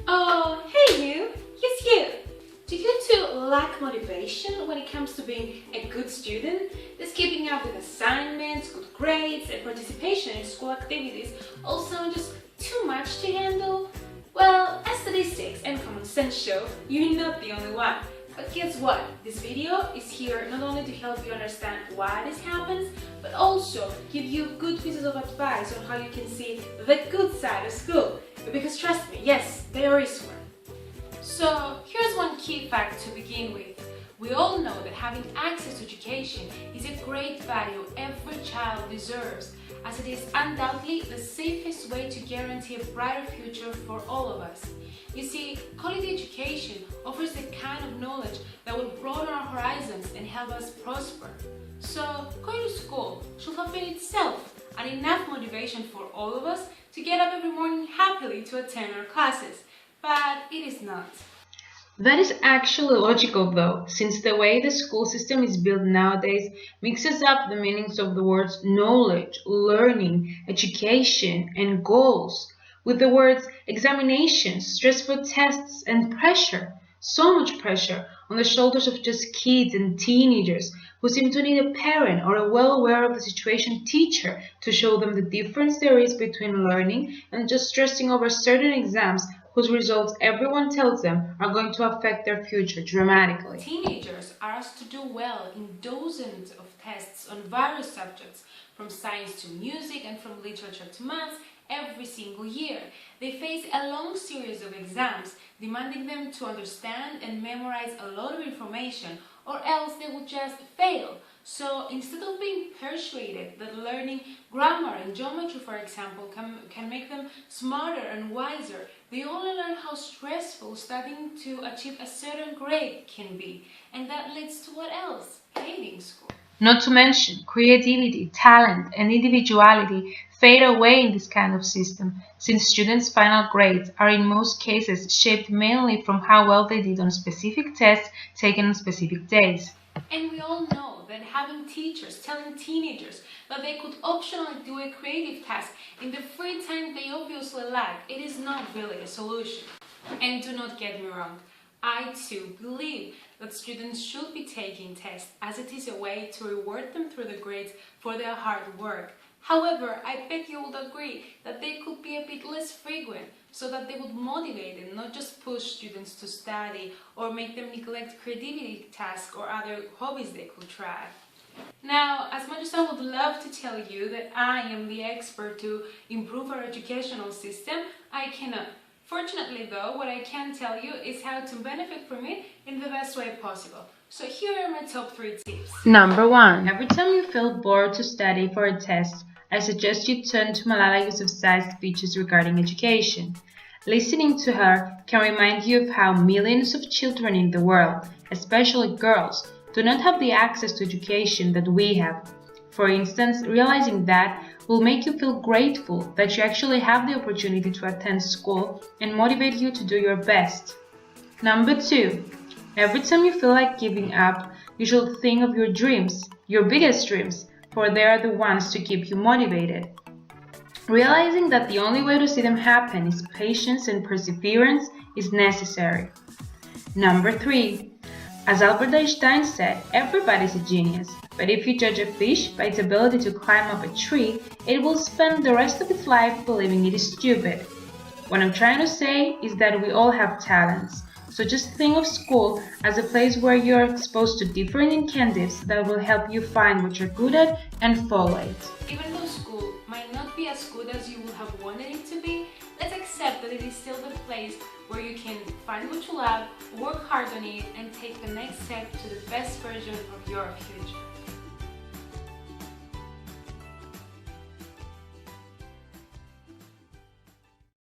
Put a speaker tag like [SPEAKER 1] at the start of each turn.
[SPEAKER 1] Oh, hey you! Yes, you! Do you too lack motivation when it comes to being a good student? Does keeping up with assignments, good grades, and participation in school activities all sound just too much to handle? Well, as statistics and common sense show, you're not the only one. But guess what? This video is here not only to help you understand why this happens, but also give you good pieces of advice on how you can see the good side of school. Because trust me, yes, there is one. So here's one key fact to begin with. We all know that having access to education is a great value every child deserves, as it is undoubtedly the safest way to guarantee a brighter future for all of us. You see, quality education offers the kind of knowledge that will broaden our horizons and help us prosper. So, going to school should have been itself an enough motivation for all of us to get up every morning happily to attend our classes. But it is not.
[SPEAKER 2] That is actually logical though, since the way the school system is built nowadays mixes up the meanings of the words knowledge, learning, education, and goals with the words examinations, stressful tests, and pressure. So much pressure on the shoulders of just kids and teenagers who seem to need a parent or a well aware of the situation teacher to show them the difference there is between learning and just stressing over certain exams whose results everyone tells them are going to affect their future dramatically.
[SPEAKER 1] Teenagers are asked to do well in dozens of tests on various subjects, from science to music and from literature to maths, every single year. They face a long series of exams, demanding them to understand and memorize a lot of information, or else they would just fail. So instead of being persuaded that learning grammar and geometry, for example, can make them smarter and wiser, they only learn how stressful studying to achieve a certain grade can be. And that leads to what else? Hating school.
[SPEAKER 2] Not to mention, creativity, talent, and individuality fade away in this kind of system, since students' final grades are in most cases shaped mainly from how well they did on specific tests taken on specific days.
[SPEAKER 1] And we all know that having teachers telling teenagers that they could optionally do a creative task in the free time they obviously lack, it is not really a solution. And do not get me wrong, I too believe that students should be taking tests, as it is a way to reward them through the grades for their hard work. However, I bet you would agree that they could be a bit less frequent, so that they would motivate and not just push students to study or make them neglect creativity tasks or other hobbies they could try. Now, as much as I would love to tell you that I am the expert to improve our educational system, I cannot. Fortunately though, what I can tell you is how to benefit from it in the best way possible. So here are my top 3 tips.
[SPEAKER 2] Number 1. Every time you feel bored to study for a test, I suggest you turn to Malala Yousafzai's speeches regarding education. Listening to her can remind you of how millions of children in the world, especially girls, do not have the access to education that we have. For instance, realizing that will make you feel grateful that you actually have the opportunity to attend school and motivate you to do your best. Number 2. Every time you feel like giving up, you should think of your dreams, your biggest dreams, for they are the ones to keep you motivated. Realizing that the only way to see them happen is patience and perseverance is necessary. Number 3. As Albert Einstein said, everybody's a genius, but if you judge a fish by its ability to climb up a tree, it will spend the rest of its life believing it is stupid. What I'm trying to say is that we all have talents, so just think of school as a place where you are exposed to different incentives that will help you find what you're good at and follow it.
[SPEAKER 1] Even though school might not be as good as you would have wanted it to be, let's accept that it is still the place where you can find what you love, work hard on it, and take the next step to the best version of your future.